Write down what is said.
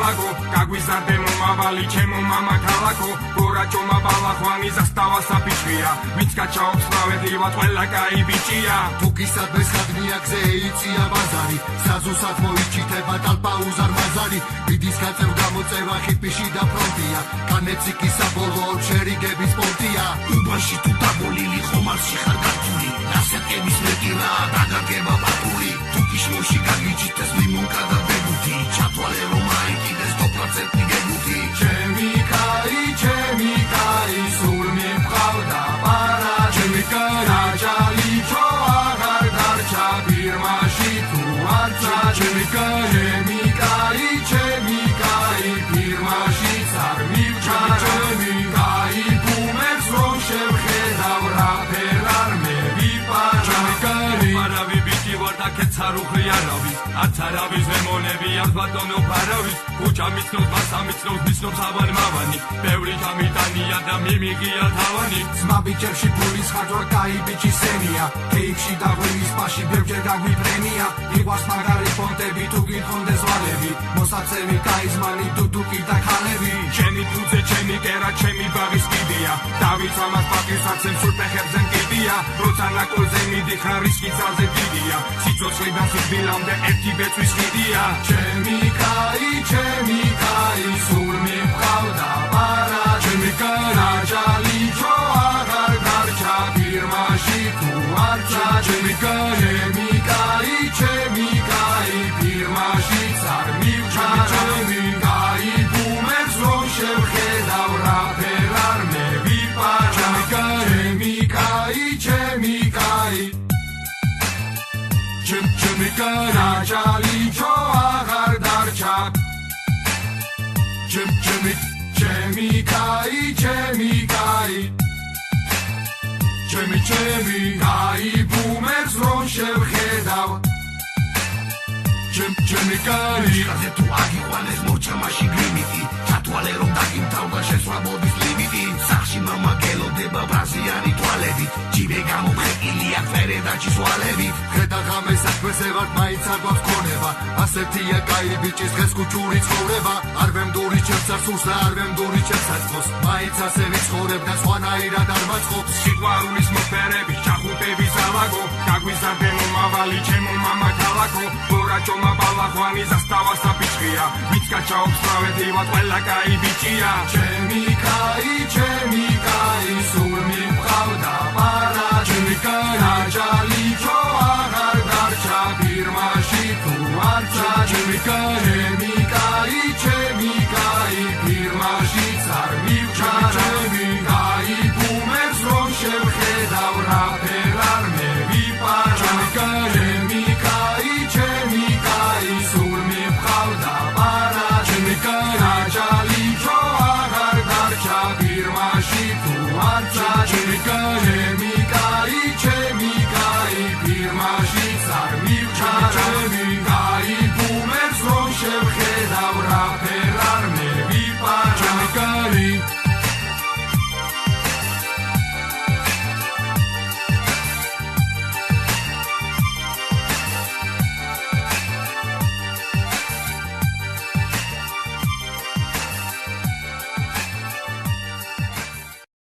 ბალაგო გაგვიზარდე მომავალი ჩემო მამა ქალაქო გორაჭომა ბალახვანი ზასტავა საფიჭვია ვინც გაჩაობს რავედივად ყველა კაი ბიჭია თუ გისადმეს ხადნია გზე ეიცია ბაზარი საზუსად მოიჩითება ტალპა უზარმაზარი ბიდის გაწევ გამოწევა ხიპიში და ფრონტია განეციკი საბოლოო შერიგების პონტია უბანში თუ დაბოლილი ხომალში ხარ გართული ნასაკების მეტირა დაგაგება ბაკული თუ კიშმოში გაგიჩიტეს ლიმონკა და ბეგუთი ჩათვალე რომ აიკიდეს 100% გეგუთი ჩემი კაი სულ მიყავდა პარა ჩემი რაჯალი ჩო აღარ დარჩა ფირმაში თუ არცა ჩემი კაი ფირმაში არ მივჭა ჩემი კაი ბუმერს რომ შევხედავ რაფერ არ მევიპარა არავი ბიჭი ვარ და კეცარუხი არავის არც არავის ლემონები არ ბატონო ფარავის ქუჩა მიცნობს მასა მიცნობს მიცნობს ავან მავანი ბევრი გამიტანია და მიმიღია თავანი ძმა ბიჭებში ფულის ხარჯვარ კაი ბიჭი სენია კეიფში და ღვინის პაში ბევრჯერ გაგვიფრენია იყვარს მაგარი ფონტები თუ გითხონდეს ვალები მოსაცემი კაი ზმანი დუდუკი და ქალები ჩემი ფუძე ჩემი კერა ჩემი ბაღის კიდია დავით ამას პაკის აქცემ სულ ფეხებზე მკიდია როცა ნაკოლზე მიდიხარ რისკი ძალზე დიდია სიცოცხლიდან სიკვდილამდე ერთი ბეწვის ხიდია ჩემი კაი სულ მიყავდა პარა ჩემი რაჯალი ჩო აღარ დარჩა ფირმაში თუ არცა ჩემი კაი ფირმაში არ მივჭა ჩემი კაი ბუმერს რომ შევხედავ რაფერ არ მევიპარა ჩემი კაი რაჯალი ჩო აღარ დარჩა ჩემი კაი ბუმერს რომ შევხედავ ჩემი კაი ხაზე თუ აგიყვანეს მოჩამაში გრიმიტი ჩათვალე რომ დაგიმთავდა შესვლა-ბოდის ლიმიტი სახში მამა გელოდება ბრაზიანი თვალებით ჯიბე გამოფხეკილია ფერედაჩის ვალებით ხედა ღამე საქმეზე ვარ მაინც არ გვაქვს ქონება ასეთია კაი ბიჭის დღეს კუჭური ცხოვრება არ ვემდური ჩემს სურს და არ ვემდური ჩემს საწყოს მაინც ასე ვიცხოვრებ და სხვანაირად არ მაწყობს სიყვარულის მოფერების ჩახუტების ავაგო გაგვიზარდე მომავალი ჩემო მამა ქალაქო გორაჭომა ბალახვანი ზასტავა საფიჭვია ვინც გაჩაობს რავედივად ყველა კაი ბიჭია ჩემი კაი სულ მიყავდა პარა ჩემი რაჯალი ჩო აღარ დარჩა ფირმაში თუ არცა ჩემი კაი